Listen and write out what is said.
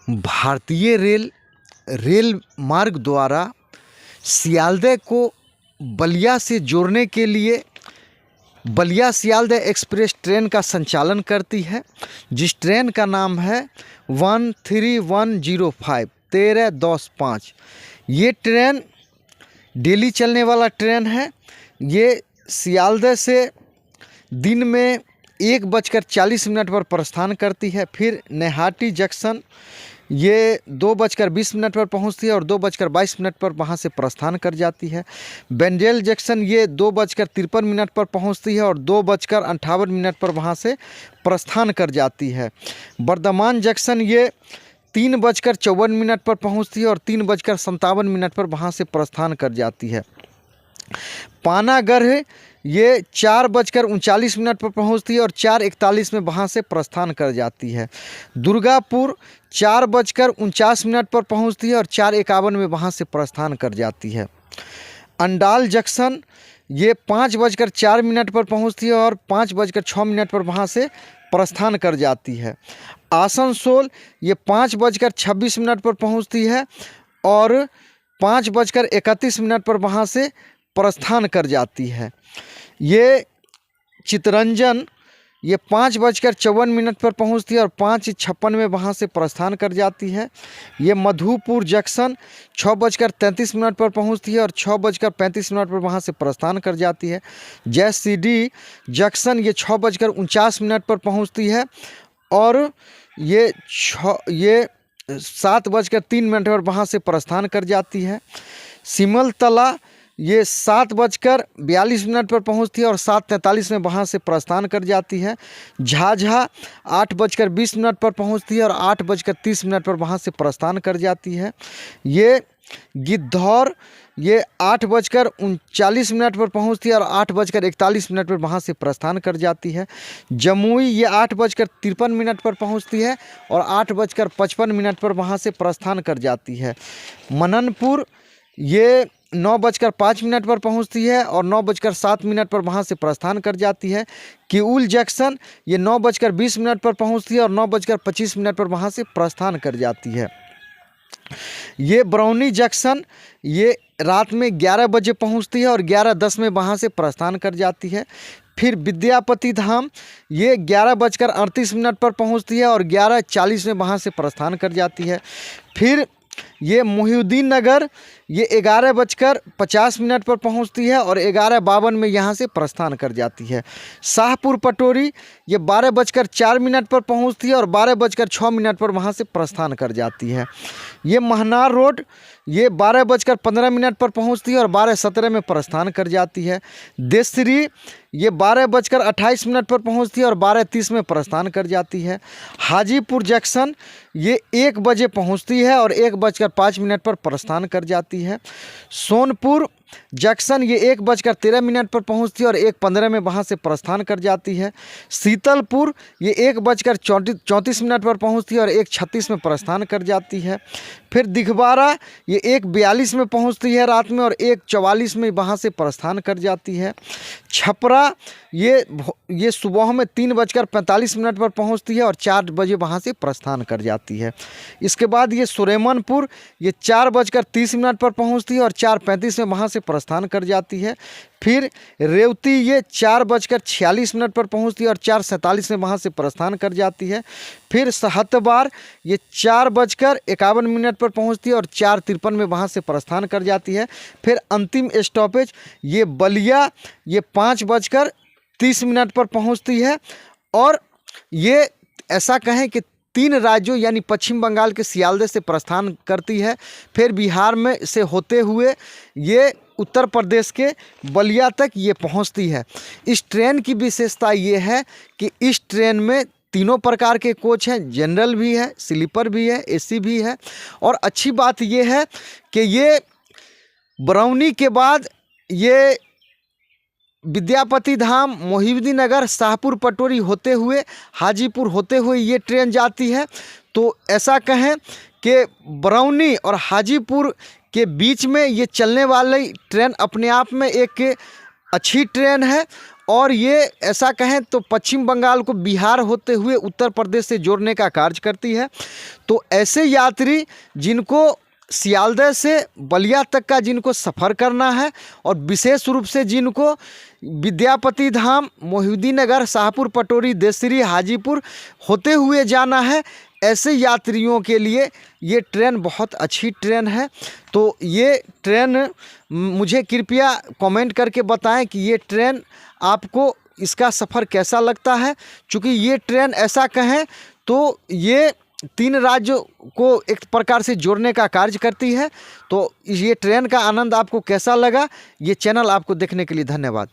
भारतीय रेल मार्ग द्वारा सियालदह को बलिया से जोड़ने के लिए बलिया सियालदह एक्सप्रेस ट्रेन का संचालन करती है, जिस ट्रेन का नाम है 13105 13-10-5। ये ट्रेन डेली चलने वाला ट्रेन है। ये सियालदह से दिन में 1:40 पर प्रस्थान करती है। फिर नेहाटी जंक्शन ये 2:20 पर पहुंचती है और 2:22 पर वहां से प्रस्थान कर जाती है। बेंडेल जंक्शन ये 2:53 पर पहुंचती है और 2:58 पर वहां से प्रस्थान कर जाती है। बर्धमान जंक्शन ये 3:54 पर पहुंचती है और 3:57 पर वहां से प्रस्थान कर जाती है। पानागढ़ ये 4:39 पर पहुंचती है और 4:41 में वहां से प्रस्थान कर जाती है। दुर्गापुर 4:49 पर पहुंचती है और 4:51 में वहां से प्रस्थान कर जाती है। अंडाल जंक्शन ये 5:04 पर पहुंचती है और 5:06 पर वहां से प्रस्थान कर जाती है। आसनसोल ये 5:26 पर पहुंचती है और 5:31 पर वहां से प्रस्थान कर जाती है। ये चितरंजन ये 5:54 पर पहुंचती है और 5:56 में वहां से प्रस्थान कर जाती है। ये मधुपुर जंक्शन 6:33 पर पहुंचती है और 6:35 पर वहां से प्रस्थान कर जाती है। जयसीडी जंक्शन ये 6:49 पर पहुंचती है और ये 7:03 पर वहां से प्रस्थान कर जाती है। सिमलतला ये 7:42 पर पहुंचती है और 7:43 में वहां से प्रस्थान कर जाती है। झाझा 8:20 पर पहुंचती है और 8:30 पर वहां से प्रस्थान कर जाती है। ये गिद्धौर ये 8:39 पर पहुंचती है और 8:41 पर वहां से प्रस्थान कर जाती है। जमुई ये 8:53 पर पहुंचती है और 8:55 पर वहां से प्रस्थान कर जाती है। मननपुर ये 9:05 पर पहुंचती है और 9:07 पर वहां से प्रस्थान कर जाती है। किऊल जंक्शन ये 9:20 पर पहुंचती है और 9:25 पर वहां से प्रस्थान कर जाती है। ये बरौनी जंक्शन ये रात में 11 बजे पहुंचती है और 11:10 में वहां से प्रस्थान कर जाती है। फिर विद्यापति धाम ये 11:38 पर पहुंचती है और 11:40 में वहां से प्रस्थान कर जाती है। फिर ये मोहिउद्दीन नगर ये 11:50 पर पहुंचती है और 11:52 में यहाँ से प्रस्थान कर जाती है। शाहपुर पटोरी ये 12:04 पर पहुंचती है और 12:06 पर वहाँ से प्रस्थान कर जाती है। ये महनार रोड ये 12:15 पर पहुंचती है और 12:17 में प्रस्थान कर जाती है। देसरी ये 12:28 पर पहुंचती है और 12:30 में प्रस्थान कर जाती है। हाजीपुर जंक्शन ये 1 बजे पहुंचती है और 1:05 पर प्रस्थान कर जाती है। सोनपुर जंक्शन ये 1:13 पर पहुंचती है और 1:15 में वहां से प्रस्थान कर जाती है। शीतलपुर ये 1:34 पर पहुंचती है और 1:36 में प्रस्थान कर जाती है। फिर दिघवारा ये 1:42 में पहुंचती है रात में और 1:44 में वहां से प्रस्थान कर जाती है। छपरा ये सुबह में 3:45 पर पहुंचती है और 4 बजे वहां से प्रस्थान कर जाती है। इसके बाद ये सुरेमनपुर ये 4:30 पर पहुंचती है और 4:35 में वहां से प्रस्थान कर जाती है। फिर रेवती ये 4:46 पर पहुंचती है और 4:47 में वहां से प्रस्थान कर जाती है। फिर सहतवार ये 4:51 पर पहुंचती है और 4:53 में वहां से प्रस्थान कर जाती है। फिर अंतिम स्टॉपेज ये बलिया ये 5:30 पर पहुंचती है और ये ऐसा कहें कि 3 राज्यों यानी पश्चिम बंगाल के सियालदह से प्रस्थान करती है। फिर बिहार में से होते हुए ये उत्तर प्रदेश के बलिया तक ये पहुंचती है। इस ट्रेन की विशेषता ये है कि इस ट्रेन में तीनों प्रकार के कोच हैं, जनरल भी है, स्लीपर भी है, एसी भी है। और अच्छी बात ये है कि ये बरौनी के बाद ये विद्यापति धाम, मोहिउद्दीन नगर, शाहपुर पटोरी होते हुए हाजीपुर होते हुए ये ट्रेन जाती है। तो ऐसा कहें कि बरौनी और हाजीपुर के बीच में ये चलने वाली ट्रेन अपने आप में एक अच्छी ट्रेन है और ये ऐसा कहें तो पश्चिम बंगाल को बिहार होते हुए उत्तर प्रदेश से जोड़ने का कार्य करती है। तो ऐसे यात्री जिनको सियालदह से बलिया तक का जिनको सफ़र करना है और विशेष रूप से जिनको विद्यापति धाम, मोहिउद्दीन नगर, शाहपुर पटोरी, देसरी, हाजीपुर होते हुए जाना है, ऐसे यात्रियों के लिए ये ट्रेन बहुत अच्छी ट्रेन है। तो ये ट्रेन मुझे कृपया कमेंट करके बताएं कि ये ट्रेन आपको इसका सफ़र कैसा लगता है। चूँकि ये ट्रेन ऐसा कहें तो ये 3 राज्यों को एक प्रकार से जोड़ने का कार्य करती है। तो ये ट्रेन का आनंद आपको कैसा लगा, ये चैनल आपको देखने के लिए धन्यवाद।